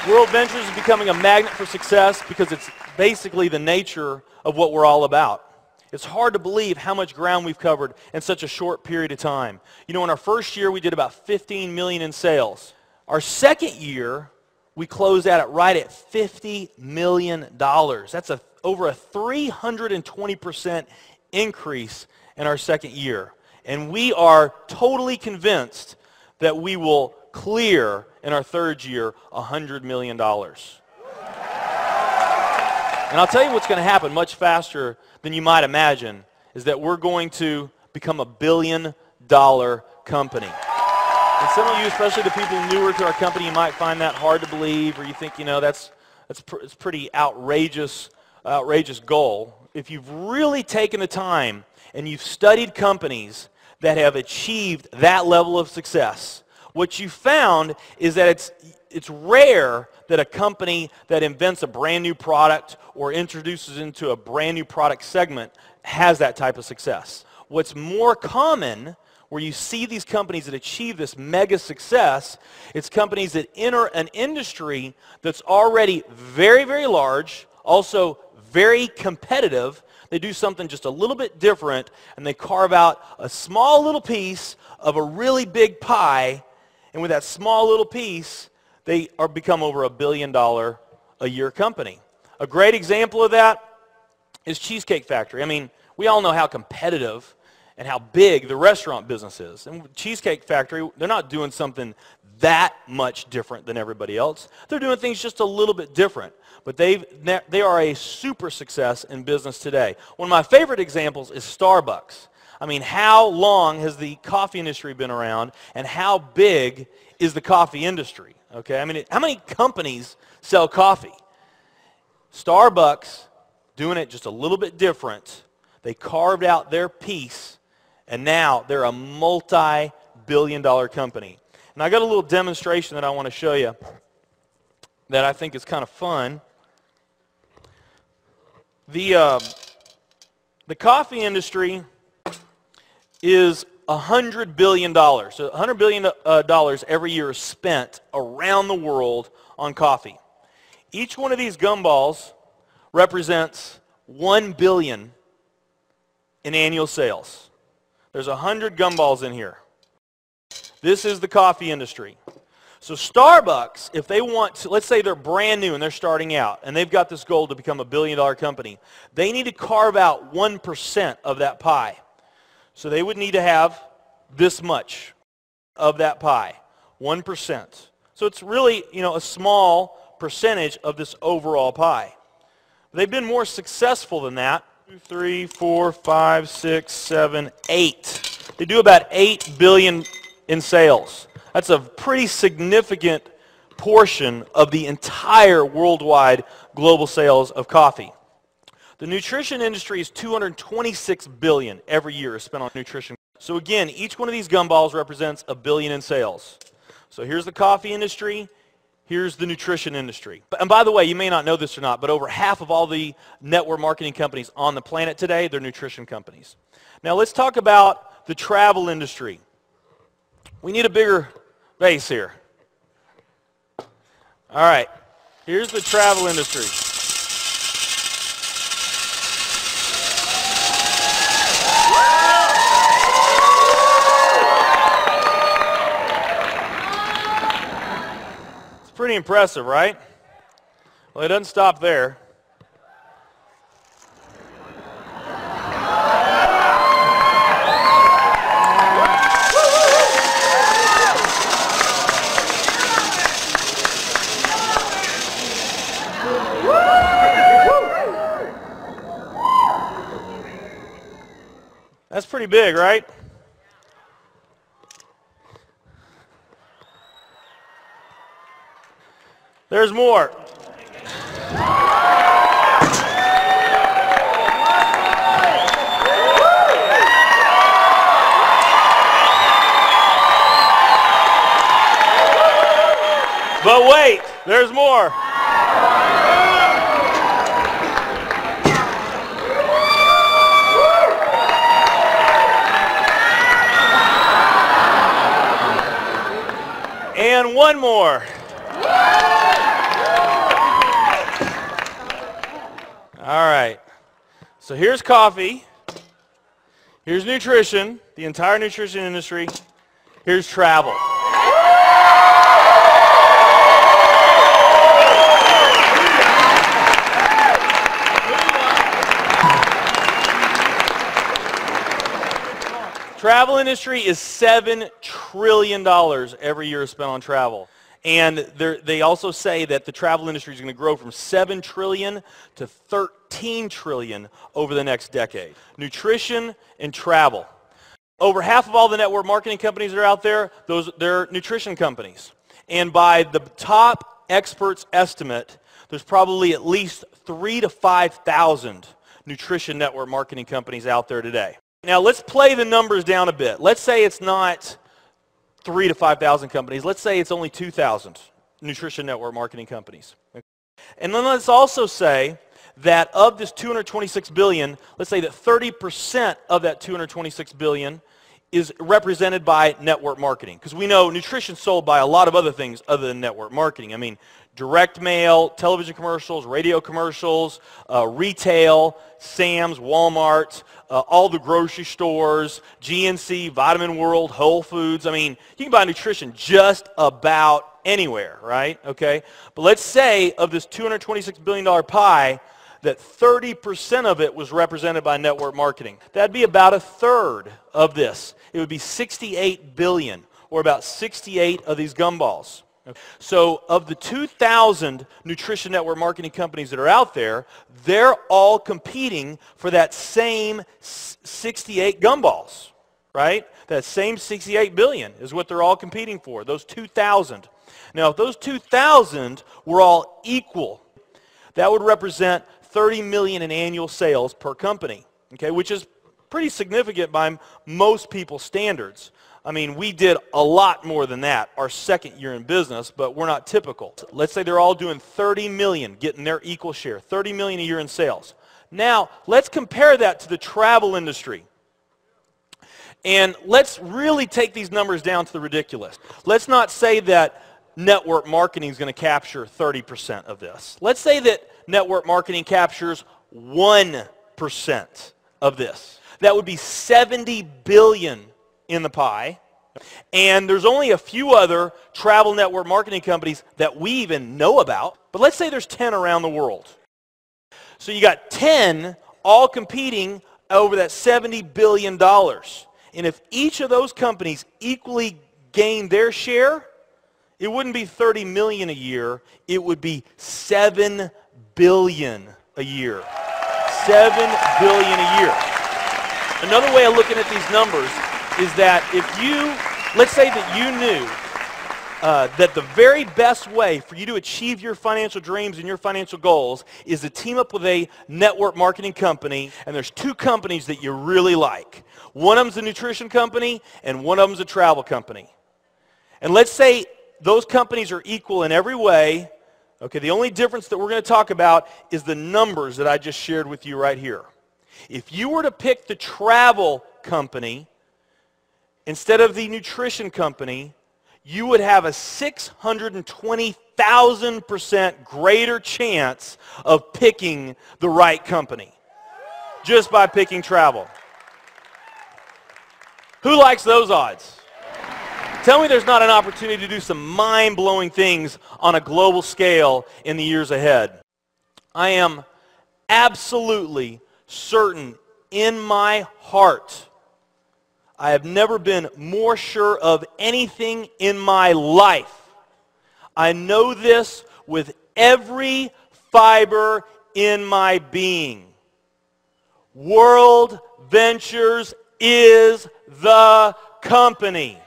World Ventures is becoming a magnet for success because it's basically the nature of what we're all about. It's hard to believe how much ground we've covered in such a short period of time. You know, in our first year, we did about 15 million in sales. Our second year, we closed out at right at $50 million. That's over a 320% increase in our second year. And we are totally convinced that we will clear in our third year $100 million. And I'll tell you what's going to happen much faster than you might imagine is that we're going to become $1 billion company. And some of you, especially the people newer to our company, you might find that hard to believe, or you think, you know, it's pretty outrageous goal. If you've really taken the time and you've studied companies that have achieved that level of success, what you found is that it's rare that a company that invents a brand new product or introduces into a brand new product segment has that type of success. What's more common, where you see these companies that achieve this mega success, it's companies that enter an industry that's already very, very large, also very competitive. They do something just a little bit different, and they carve out a small little piece of a really big pie. And with that small little piece, they become over $1 billion a year company. A great example of that is Cheesecake Factory. I mean, we all know how competitive and how big the restaurant business is. And Cheesecake Factory, they're not doing something that much different than everybody else. They're doing things just a little bit different. But they are a super success in business today. One of my favorite examples is Starbucks. I mean, how long has the coffee industry been around, and how big is the coffee industry? Okay, I mean, how many companies sell coffee? Starbucks, doing it just a little bit different. They carved out their piece, and now they're a multi-billion-dollar company. And I got a little demonstration that I want to show you that I think is kind of fun. The coffee industry is $100 billion. So $100 billion every year is spent around the world on coffee. Each one of these gumballs represents $1 billion in annual sales. There's 100 gumballs in here. This is the coffee industry. So Starbucks, if they want to, let's say they're brand new and they're starting out, and they've got this goal to become $1 billion company, they need to carve out 1% of that pie. So they would need to have this much of that pie, 1%. So it's really, you know, a small percentage of this overall pie. They've been more successful than that. 2, 3, 4, 5, 6, 7, 8. They do about $8 billion in sales. That's a pretty significant portion of the entire worldwide global sales of coffee. The nutrition industry is $226 billion every year is spent on nutrition. So again, each one of these gumballs represents $1 billion in sales. So here's the coffee industry, here's the nutrition industry. And by the way, you may not know this or not, but over half of all the network marketing companies on the planet today, they're nutrition companies. Now let's talk about the travel industry. We need a bigger base here. All right, here's the travel industry. Pretty impressive, right? Well, it doesn't stop there. That's pretty big, right? There's more. But wait, there's more. And one more. All right. So here's coffee. Here's nutrition, the entire nutrition industry. Here's travel. Travel industry is $7 trillion every year spent on travel. And they also say that the travel industry is going to grow from $7 trillion to $13 trillion over the next decade. Nutrition and travel. Over half of all the network marketing companies that are out there, they're nutrition companies. And by the top experts' estimate, there's probably at least 3,000 to 5,000 nutrition network marketing companies out there today. Now let's play the numbers down a bit. Let's say it's not 3,000 to 5,000 companies. Let's say it's only 2,000 nutrition network marketing companies. And then let's also say that of this $226 billion, let's say that 30% of that $226 billion is represented by network marketing. Because we know nutrition's sold by a lot of other things other than network marketing. I mean, direct mail, television commercials, radio commercials, retail, Sam's, Walmart, all the grocery stores, GNC, Vitamin World, Whole Foods. I mean, you can buy nutrition just about anywhere, right? Okay? But let's say of this $226 billion pie, that 30% of it was represented by network marketing. That'd be about a third of this. It would be 68 billion, or about 68 of these gumballs. So of the 2,000 nutrition network marketing companies that are out there, they're all competing for that same 68 gumballs, right? That same 68 billion is what they're all competing for, those 2,000. Now, if those 2,000 were all equal, that would represent 30 million in annual sales per company, okay, which is pretty significant by most people's standards. I mean, we did a lot more than that our second year in business, but we're not typical. Let's say they're all doing 30 million, getting their equal share, 30 million a year in sales. Now, let's compare that to the travel industry. And let's really take these numbers down to the ridiculous. Let's not say that network marketing is going to capture 30% of this. Let's say that network marketing captures 1% of this. That would be 70 billion in the pie. And there's only a few other travel network marketing companies that we even know about. But let's say there's 10 around the world. So you got 10 all competing over that $70 billion. And if each of those companies equally gain their share, it wouldn't be 30 million a year, it would be 7 billion a year. 7 billion a year. Another way of looking at these numbers is that if you, let's say that you knew that the very best way for you to achieve your financial dreams and your financial goals is to team up with a network marketing company, and there's two companies that you really like. One of them's a nutrition company, and one of them's a travel company. And let's say those companies are equal in every way. Okay, the only difference that we're going to talk about is the numbers that I just shared with you right here. If you were to pick the travel company instead of the nutrition company, you would have a 620,000% greater chance of picking the right company just by picking travel. Who likes those odds? Tell me there's not an opportunity to do some mind-blowing things on a global scale in the years ahead. I am absolutely certain in my heart, I have never been more sure of anything in my life. I know this with every fiber in my being. World Ventures is the company.